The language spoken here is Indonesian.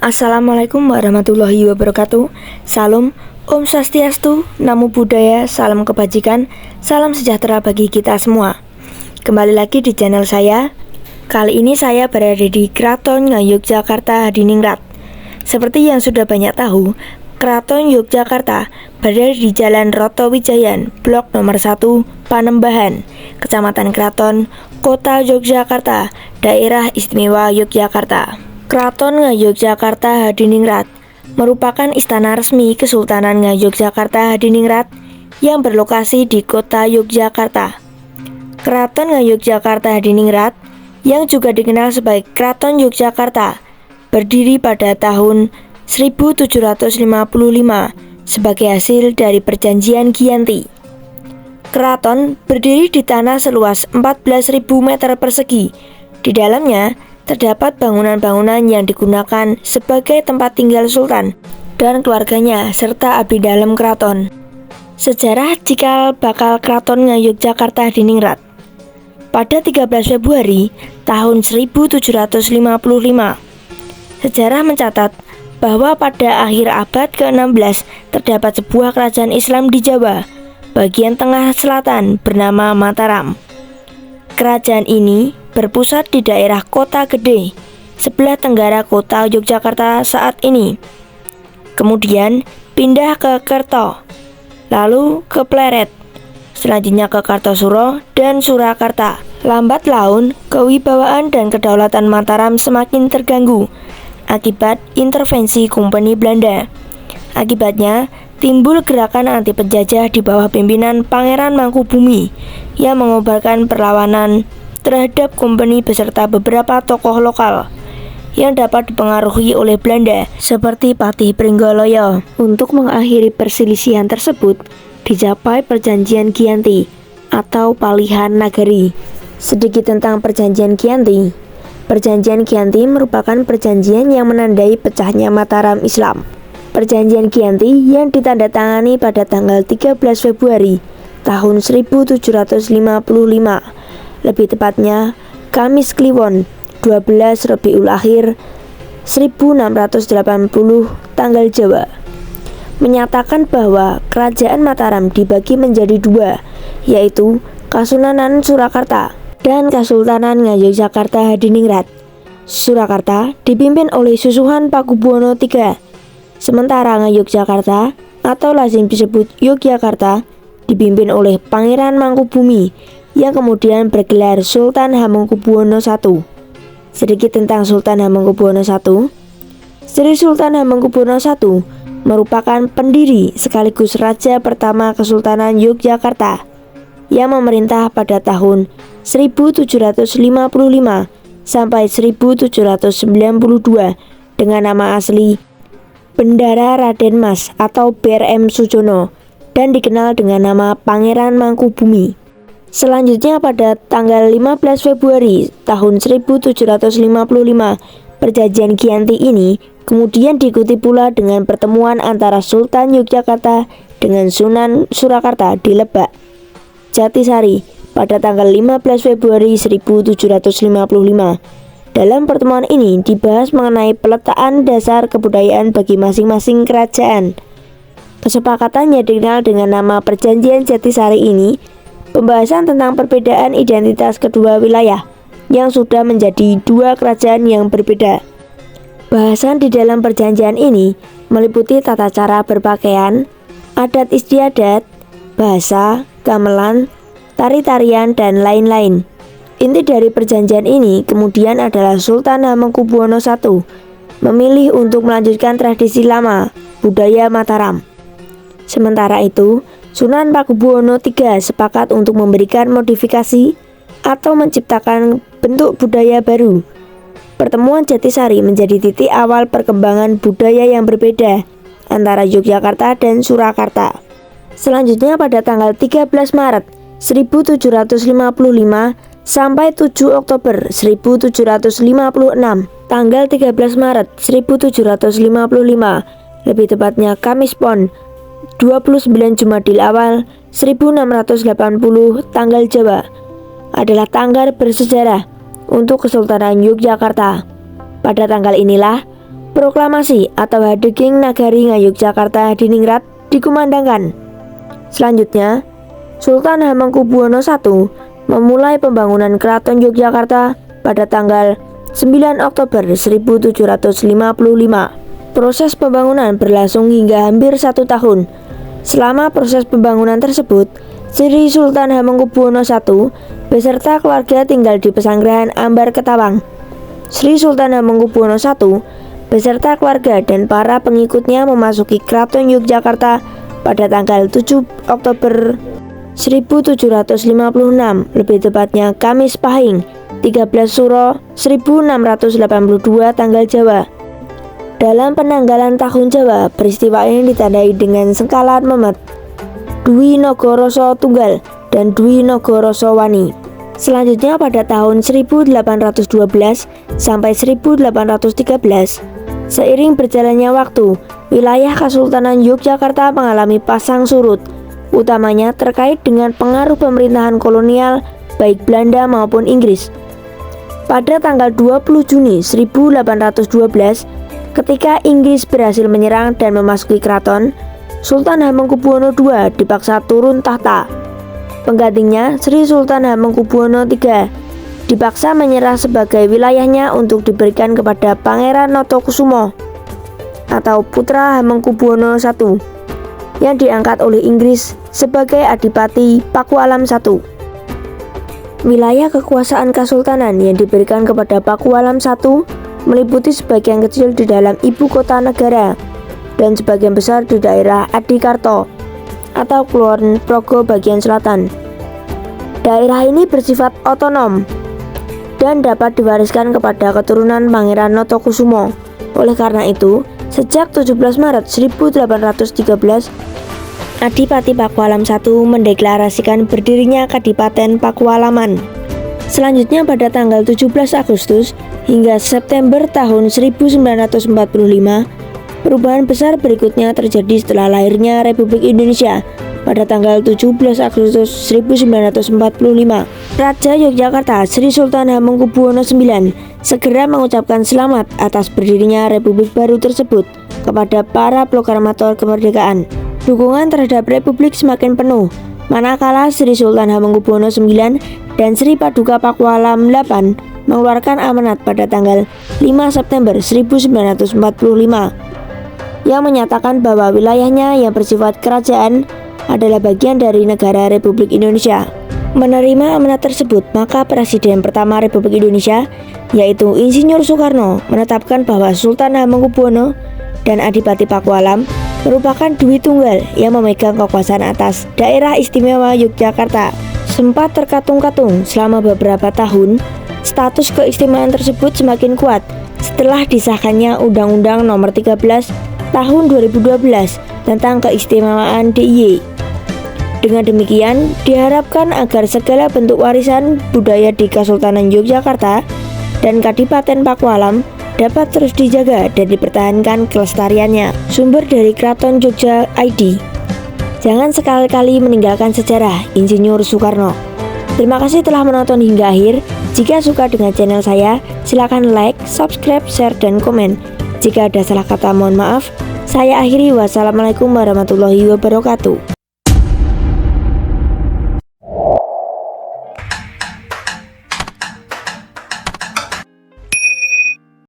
Assalamualaikum warahmatullahi wabarakatuh. Salam, Om Swastiastu, Namo Buddhaya, salam kebajikan, salam sejahtera bagi kita semua. Kembali lagi di channel saya. Kali ini saya berada di Keraton Ngayogyakarta Hadiningrat. Seperti yang sudah banyak tahu, Keraton Yogyakarta berada di Jalan Rotowijayan, Blok nomor 1, Panembahan, Kecamatan Keraton, Kota Yogyakarta, Daerah Istimewa Yogyakarta. Keraton Ngayogyakarta Hadiningrat merupakan istana resmi Kesultanan Ngayogyakarta Hadiningrat yang berlokasi di kota Yogyakarta. Keraton Ngayogyakarta Hadiningrat, yang juga dikenal sebagai Keraton Yogyakarta, berdiri pada tahun 1755 sebagai hasil dari Perjanjian Giyanti. Keraton berdiri di tanah seluas 14.000 meter persegi. Di dalamnya terdapat bangunan-bangunan yang digunakan sebagai tempat tinggal Sultan dan keluarganya serta abdi dalam keraton. Sejarah cikal bakal Keraton Ngayogyakarta Hadiningrat. Pada 13 Februari tahun 1755, sejarah mencatat bahwa pada akhir abad ke-16 terdapat sebuah kerajaan Islam di Jawa, bagian tengah selatan bernama Mataram. Kerajaan ini berpusat di daerah Kota Gede, sebelah tenggara kota Yogyakarta saat ini. Kemudian pindah ke Kerto, lalu ke Pleret, selanjutnya ke Kartosuro dan Surakarta. Lambat laun, kewibawaan dan kedaulatan Mataram semakin terganggu akibat intervensi Kompeni Belanda. Akibatnya, timbul gerakan anti penjajah di bawah pimpinan Pangeran Mangkubumi yang mengobarkan perlawanan terhadap Kompeni beserta beberapa tokoh lokal yang dapat dipengaruhi oleh Belanda seperti Patih Pringgoloyo. Untuk mengakhiri perselisihan tersebut, dicapai Perjanjian Giyanti atau Palihan Nagari. Sedikit tentang Perjanjian Giyanti. Perjanjian Giyanti merupakan perjanjian yang menandai pecahnya Mataram Islam. Perjanjian Giyanti yang ditandatangani pada tanggal 13 Februari tahun 1755, lebih tepatnya Kamis Kliwon 12 Rabiul Akhir 1680 tanggal Jawa, menyatakan bahwa Kerajaan Mataram dibagi menjadi dua, yaitu Kasunanan Surakarta dan Kesultanan Ngayogyakarta Hadiningrat. Surakarta dipimpin oleh Susuhunan Pakubuwono III, sementara Ngayogyakarta atau lazim disebut Yogyakarta dipimpin oleh Pangeran Mangkubumi yang kemudian bergelar Sultan Hamengkubuwono I. Sedikit tentang Sultan Hamengkubuwono I. Sri Sultan Hamengkubuwono I merupakan pendiri sekaligus raja pertama Kesultanan Yogyakarta yang memerintah pada tahun 1755 sampai 1792 dengan nama asli Bendara Raden Mas atau BRM Sujono dan dikenal dengan nama Pangeran Mangkubumi. Selanjutnya pada tanggal 15 Februari tahun 1755, Perjanjian Giyanti ini kemudian diikuti pula dengan pertemuan antara Sultan Yogyakarta dengan Sunan Surakarta di Lebak, Jatisari pada tanggal 15 Februari 1755. Dalam pertemuan ini dibahas mengenai peletakan dasar kebudayaan bagi masing-masing kerajaan. Kesepakatannya dikenal dengan nama Perjanjian Jatisari ini. Pembahasan tentang perbedaan identitas kedua wilayah yang sudah menjadi dua kerajaan yang berbeda. Bahasan di dalam perjanjian ini meliputi tata cara berpakaian, adat istiadat, bahasa, gamelan, tari-tarian, dan lain-lain. Inti dari perjanjian ini kemudian adalah Sultan Hamengkubuwono I memilih untuk melanjutkan tradisi lama budaya Mataram. Sementara itu, Sunan Pakubuwono III sepakat untuk memberikan modifikasi atau menciptakan bentuk budaya baru. Pertemuan Jatisari menjadi titik awal perkembangan budaya yang berbeda antara Yogyakarta dan Surakarta. Selanjutnya pada tanggal 13 Maret 1755 sampai 7 Oktober 1756, tanggal 13 Maret 1755, lebih tepatnya Kamis Pon 29 Jumadil Awal 1680 tanggal Jawa, adalah tanggal bersejarah untuk Kesultanan Yogyakarta. Pada tanggal inilah Proklamasi atau Hadeging Nagari Ngayogyakarta Diningrat dikumandangkan. Selanjutnya, Sultan Hamengkubuwono I memulai pembangunan Keraton Yogyakarta pada tanggal 9 Oktober 1755. Proses pembangunan berlangsung hingga hampir 1 tahun. Selama proses pembangunan tersebut, Sri Sultan Hamengkubuwono I beserta keluarga tinggal di Pesanggerahan Ambar Ketawang. Sri Sultan Hamengkubuwono I beserta keluarga dan para pengikutnya memasuki Keraton Yogyakarta pada tanggal 7 Oktober 1756, lebih tepatnya Kamis Pahing, 13 Suro 1682 tanggal Jawa. Dalam penanggalan tahun Jawa, peristiwa ini ditandai dengan sengkalan Memet, Dwi Nogoroso Tunggal, dan Dwi Nogoroso Wani. Selanjutnya pada tahun 1812 sampai 1813, seiring berjalannya waktu, wilayah Kesultanan Yogyakarta mengalami pasang surut, utamanya terkait dengan pengaruh pemerintahan kolonial baik Belanda maupun Inggris. Pada tanggal 20 Juni 1812, ketika Inggris berhasil menyerang dan memasuki keraton, Sultan Hamengkubuwono II dipaksa turun tahta. Penggantinya, Sri Sultan Hamengkubuwono III dipaksa menyerah sebagai wilayahnya untuk diberikan kepada Pangeran Notokusumo atau putra Hamengkubuwono I yang diangkat oleh Inggris sebagai Adipati Pakualam I. Wilayah kekuasaan kesultanan yang diberikan kepada Pakualam I meliputi sebagian kecil di dalam ibu kota negara dan sebagian besar di daerah Adikarto atau Kulon Progo bagian selatan. Daerah ini bersifat otonom dan dapat diwariskan kepada keturunan Pangeran Notokusumo. Oleh karena itu, sejak 17 Maret 1813, Adipati Pakualam I mendeklarasikan berdirinya Kadipaten Pakualaman. Selanjutnya pada tanggal 17 Agustus hingga September tahun 1945, perubahan besar berikutnya terjadi setelah lahirnya Republik Indonesia pada tanggal 17 Agustus 1945. Raja Yogyakarta Sri Sultan Hamengkubuwono IX segera mengucapkan selamat atas berdirinya Republik baru tersebut kepada para proklamator kemerdekaan. Dukungan terhadap Republik semakin penuh, manakala Sri Sultan Hamengkubuwono IX dan Sri Paduka Pakualam VIII mengeluarkan amanat pada tanggal 5 September 1945 yang menyatakan bahwa wilayahnya yang bersifat kerajaan adalah bagian dari negara Republik Indonesia. Menerima amanat tersebut, maka Presiden pertama Republik Indonesia, yaitu Insinyur Soekarno, menetapkan bahwa Sultan Hamengkubuwono dan Adipati Pakualam merupakan Dwi Tunggal yang memegang kekuasaan atas daerah istimewa Yogyakarta. Sempat terkatung-katung selama beberapa tahun, status keistimewaan tersebut semakin kuat setelah disahkannya Undang-Undang Nomor 13 Tahun 2012 tentang keistimewaan DIY. Dengan demikian, diharapkan agar segala bentuk warisan budaya di Kesultanan Yogyakarta dan Kadipaten Pakualam dapat terus dijaga dan dipertahankan kelestariannya. Sumber dari Keraton Jogja ID. Jangan sekali-kali meninggalkan sejarah Insinyur Soekarno. Terima kasih telah menonton hingga akhir. Jika suka dengan channel saya, silakan like, subscribe, share, dan komen. Jika ada salah kata mohon maaf. Saya akhiri, wassalamualaikum warahmatullahi wabarakatuh.